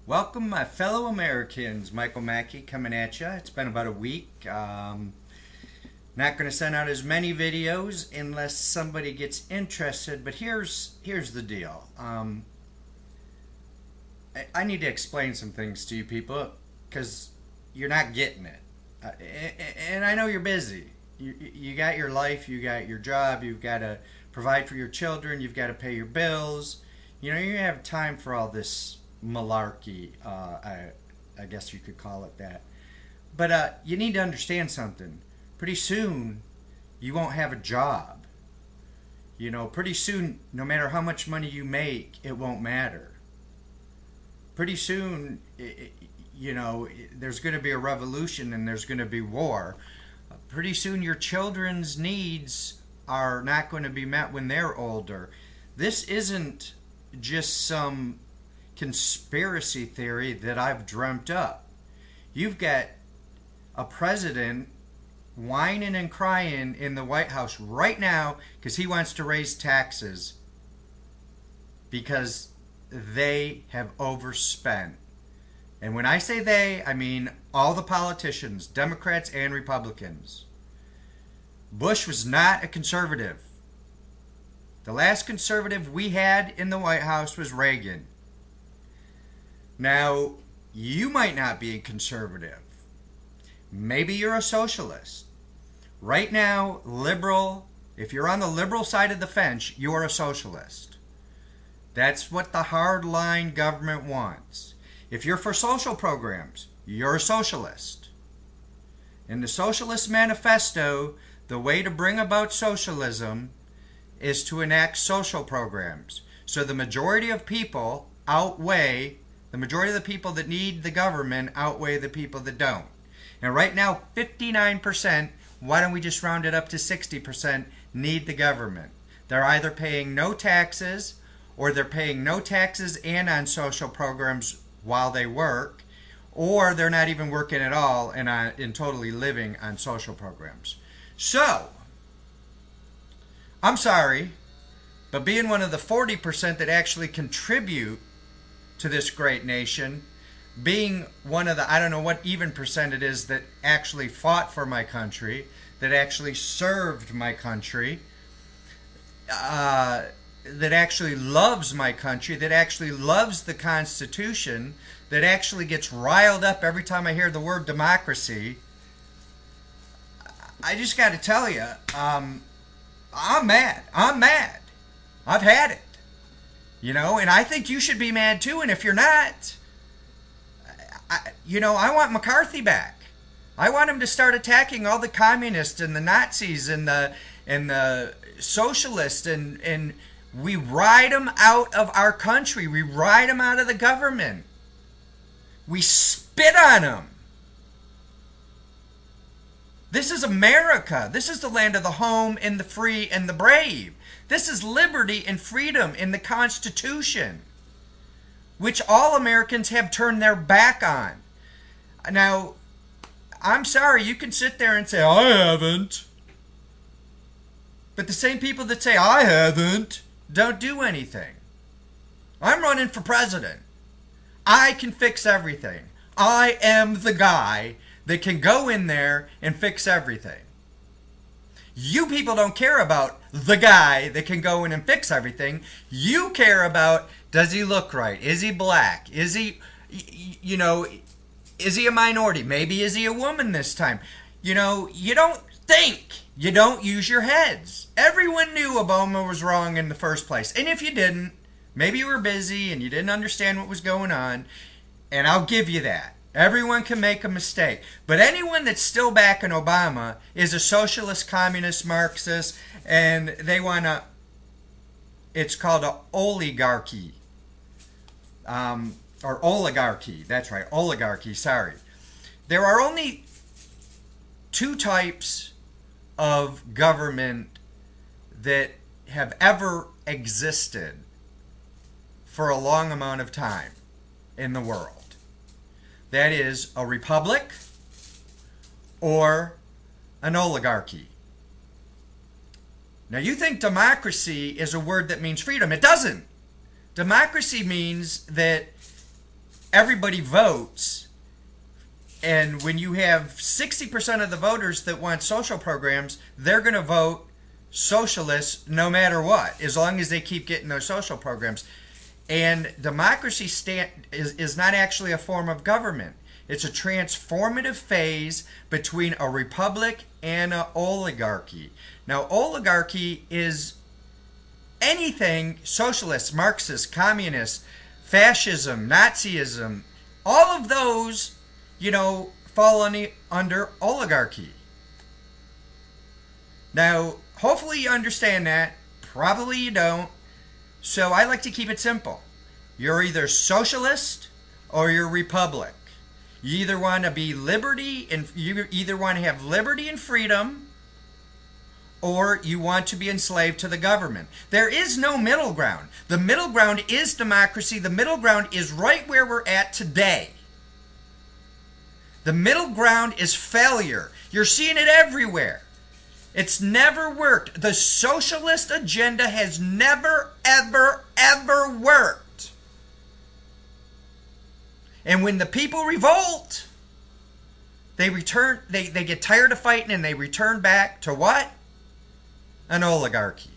Welcome, my fellow Americans. Michael Mackey coming at you. It's been about a week. Not going to send out as many videos unless somebody gets interested. But here's the deal. I need to explain some things to you people because you're not getting it. And I know you're busy. You got your life. You got your job. You've got to provide for your children. You've got to pay your bills. You know, you have time for all this malarkey, I guess you could call it that. But you need to understand something. Pretty soon, you won't have a job. You know, pretty soon, no matter how much money you make, it won't matter. Pretty soon, there's going to be a revolution and there's going to be war. Pretty soon, your children's needs are not going to be met when they're older. This isn't just some conspiracy theory that I've dreamt up. You've got a president whining and crying in the White House right now because he wants to raise taxes because they have overspent. And when I say they, I mean all the politicians, Democrats and Republicans. Bush was not a conservative. The last conservative we had in the White House was Reagan. Now, you might not be a conservative. Maybe you're a socialist. Right now, liberal, if you're on the liberal side of the fence, you're a socialist. That's what the hardline government wants. If you're for social programs, you're a socialist. In the Socialist Manifesto, the way to bring about socialism is to enact social programs. So the majority of people the majority of the people that need the government outweigh the people that don't. And right now, 59%, why don't we just round it up to 60%, need the government. They're either paying no taxes, or they're paying no taxes and on social programs while they work, or they're not even working at all and totally living on social programs. So, I'm sorry, but being one of the 40% that actually contribute to this great nation, being one of the, I don't know what even percent it is that actually fought for my country, that actually served my country, that actually loves my country, that actually loves the Constitution, that actually gets riled up every time I hear the word democracy. I just got to tell you, I'm mad. I've had it. You know, and I think you should be mad too. And if you're not, I want McCarthy back. I want him to start attacking all the communists and the Nazis and the socialists, and we ride them out of our country. We ride them out of the government. We spit on them. This is America. This is the land of the home and the free and the brave. This is liberty and freedom in the Constitution, which all Americans have turned their back on. Now, I'm sorry, you can sit there and say, I haven't. But the same people that say, I haven't, don't do anything. I'm running for president. I can fix everything. I am the guy that can go in there and fix everything. You people don't care about the guy that can go in and fix everything. You care about, does he look right? Is he black? Is he, is he a minority? Maybe is he a woman this time? You don't think. You don't use your heads. Everyone knew Obama was wrong in the first place. And if you didn't, maybe you were busy and you didn't understand what was going on. And I'll give you that. Everyone can make a mistake. But anyone that's still backing Obama is a socialist, communist, Marxist, and they want to, it's called an oligarchy. Or oligarchy. That's right, oligarchy, sorry. There are only two types of government that have ever existed for a long amount of time in the world. That is a republic or an oligarchy. Now you think democracy is a word that means freedom. It doesn't. Democracy means that everybody votes, and when you have 60% of the voters that want social programs, they're going to vote socialist no matter what, as long as they keep getting those social programs. And democracy is not actually a form of government. It's a transformative phase between a republic and an oligarchy. Now, oligarchy is anything socialist, Marxist, communist, fascism, Nazism, all of those, fall under oligarchy. Now, hopefully you understand that. Probably you don't. So I like to keep it simple. You're either socialist or you're republic. You either want to be liberty and you either want to have liberty and freedom, or you want to be enslaved to the government. There is no middle ground. The middle ground is democracy. The middle ground is right where we're at today. The middle ground is failure. You're seeing it everywhere. It's never worked. The socialist agenda has never, ever, ever worked. And when the people revolt, they get tired of fighting and they return back to what? An oligarchy.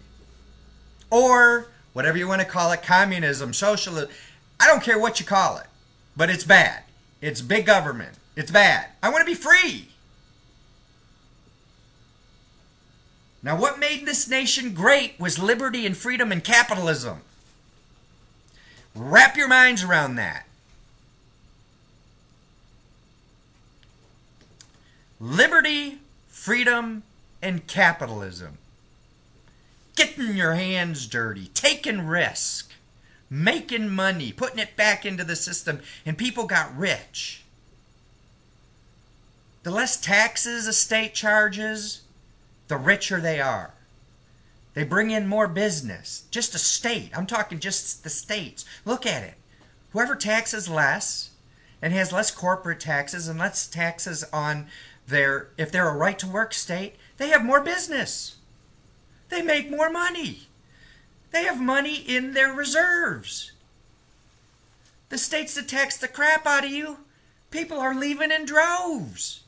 Or whatever you want to call it, communism, socialism. I don't care what you call it, but it's bad. It's big government. It's bad. I want to be free. Now, what made this nation great was liberty and freedom and capitalism. Wrap your minds around that. Liberty, freedom, and capitalism. Getting your hands dirty, taking risk, making money, putting it back into the system, and people got rich. The less taxes a state charges, the richer they are. They bring in more business. Just a state. I'm talking just the states. Look at it. Whoever taxes less and has less corporate taxes and less taxes on if they're a right-to-work state, they have more business. They make more money. They have money in their reserves. The states that tax the crap out of you, people are leaving in droves.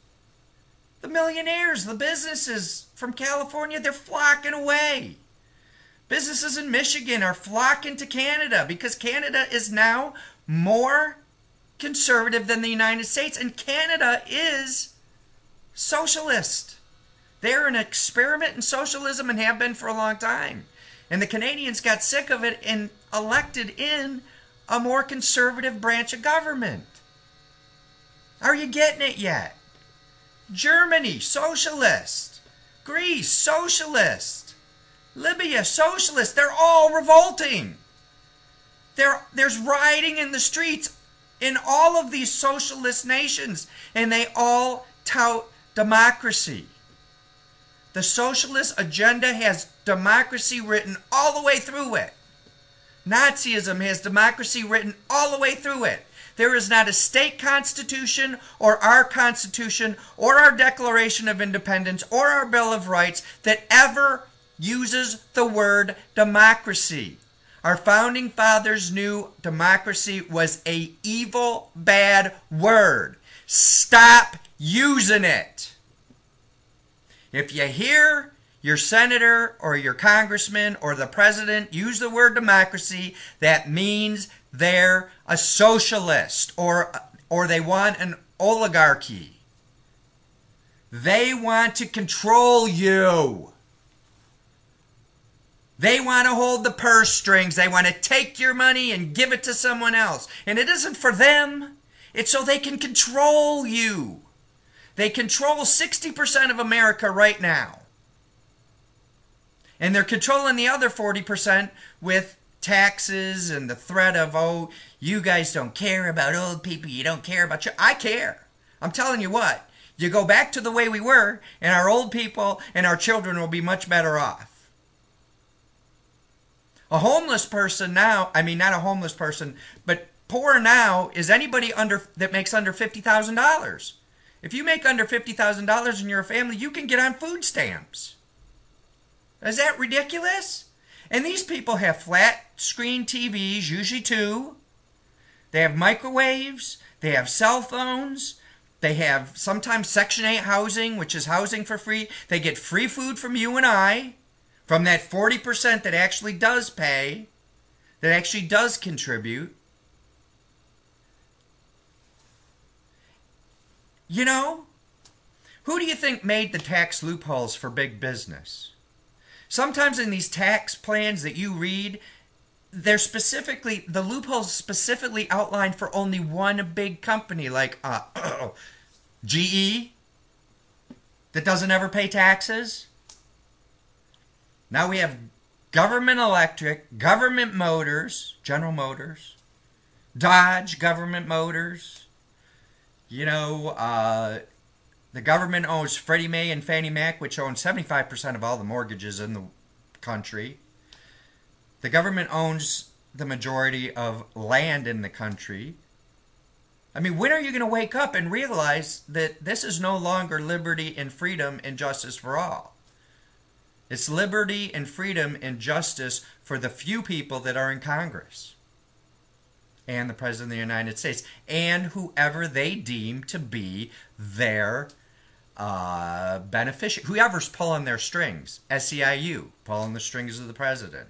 The millionaires, the businesses from California, they're flocking away. Businesses in Michigan are flocking to Canada because Canada is now more conservative than the United States, and Canada is socialist. They're an experiment in socialism and have been for a long time. And the Canadians got sick of it and elected in a more conservative branch of government. Are you getting it yet? Germany, socialist. Greece, socialist. Libya, socialist. They're all revolting. There's rioting in the streets in all of these socialist nations, and they all tout democracy. The socialist agenda has democracy written all the way through it. Nazism has democracy written all the way through it. There is not a state constitution or our Constitution or our Declaration of Independence or our Bill of Rights that ever uses the word democracy. Our founding fathers knew democracy was an evil, bad word. Stop using it. If you hear your senator or your congressman or the president use the word democracy, that means they're a socialist or they want an oligarchy. They want to control you. They want to hold the purse strings. They want to take your money and give it to someone else. And it isn't for them. It's so they can control you. They control 60% of America right now. And they're controlling the other 40% with taxes and the threat of, oh, you guys don't care about old people. You don't care about you. I care. I'm telling you what. You go back to the way we were, and our old people and our children will be much better off. A homeless person now, I mean, not a homeless person, but poor now is anybody that makes under $50,000. If you make under $50,000 and you're a family, you can get on food stamps. Is that ridiculous? And these people have flat screen TVs, usually two. They have microwaves. They have cell phones. They have sometimes Section 8 housing, which is housing for free. They get free food from you and I, from that 40% that actually does pay, that actually does contribute. You know, who do you think made the tax loopholes for big business? Sometimes in these tax plans that you read, they're specifically, the loopholes specifically outlined for only one big company, like GE, that doesn't ever pay taxes. Now we have Government Electric, Government Motors, General Motors, Dodge, Government Motors. You know, the government owns Freddie Mae and Fannie Mac, which owns 75% of all the mortgages in the country. The government owns the majority of land in the country. I mean, when are you going to wake up and realize that this is no longer liberty and freedom and justice for all? It's liberty and freedom and justice for the few people that are in Congress and the President of the United States and whoever they deem to be their beneficiary, whoever's pulling their strings, SEIU, pulling the strings of the president,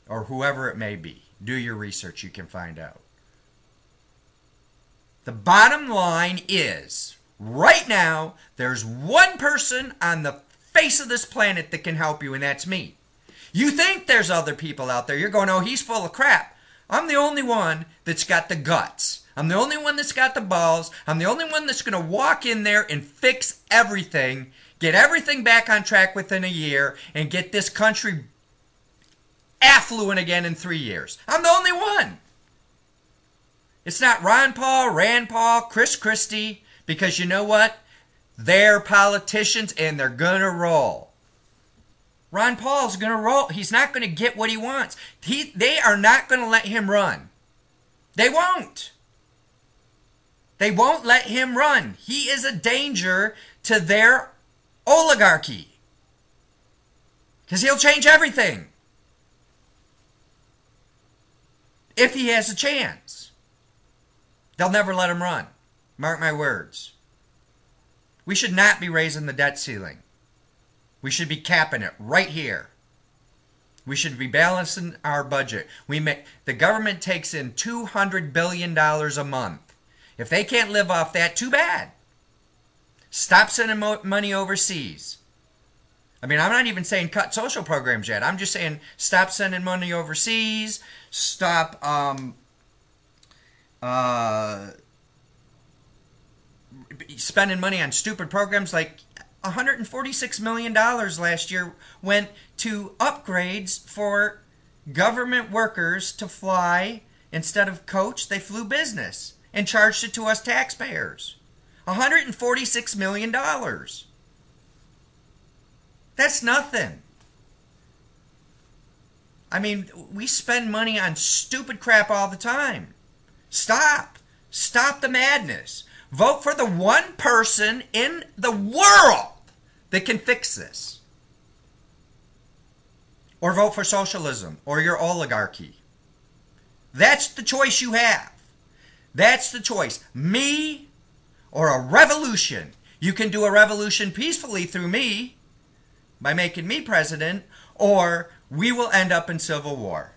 or whoever it may be. Do your research, you can find out. The bottom line is, right now, there's one person on the face of this planet that can help you, and that's me. You think there's other people out there. You're going, oh, he's full of crap. I'm the only one that's got the guts. I'm the only one that's got the balls. I'm the only one that's going to walk in there and fix everything, get everything back on track within a year, and get this country affluent again in 3 years. I'm the only one. It's not Ron Paul, Rand Paul, Chris Christie, because you know what? They're politicians and they're going to roll. Ron Paul's going to roll. He's not going to get what he wants. They are not going to let him run. They won't. They won't let him run. He is a danger to their oligarchy. Because he'll change everything. If he has a chance. They'll never let him run. Mark my words. We should not be raising the debt ceiling. We should be capping it right here. We should be balancing our budget. The government takes in $200 billion a month. If they can't live off that, too bad. Stop sending money overseas. I mean, I'm not even saying cut social programs yet. I'm just saying stop sending money overseas. Stop spending money on stupid programs. Like $146 million last year went to upgrades for government workers to fly. Instead of coach, they flew business and charged it to us taxpayers. $146 million. That's nothing. I mean, we spend money on stupid crap all the time. Stop. Stop the madness. Vote for the one person in the world that can fix this. Or vote for socialism or your oligarchy. That's the choice you have. That's the choice. Me or a revolution. You can do a revolution peacefully through me by making me president, or we will end up in civil war.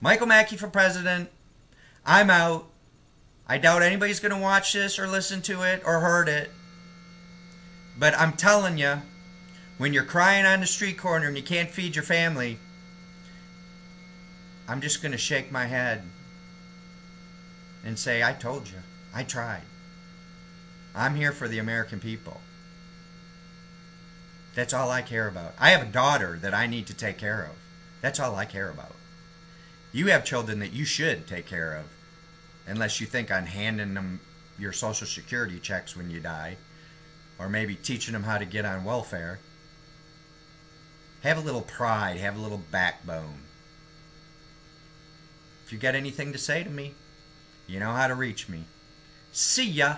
Michael Mackey for president. I'm out. I doubt anybody's going to watch this or listen to it or heard it. But I'm telling you, when you're crying on the street corner and you can't feed your family, I'm just going to shake my head and say, I told you. I tried. I'm here for the American people. That's all I care about. I have a daughter that I need to take care of. That's all I care about. You have children that you should take care of. Unless you think on handing them your Social Security checks when you die. Or maybe teaching them how to get on welfare. Have a little pride. Have a little backbone. If you got anything to say to me, you know how to reach me. See ya.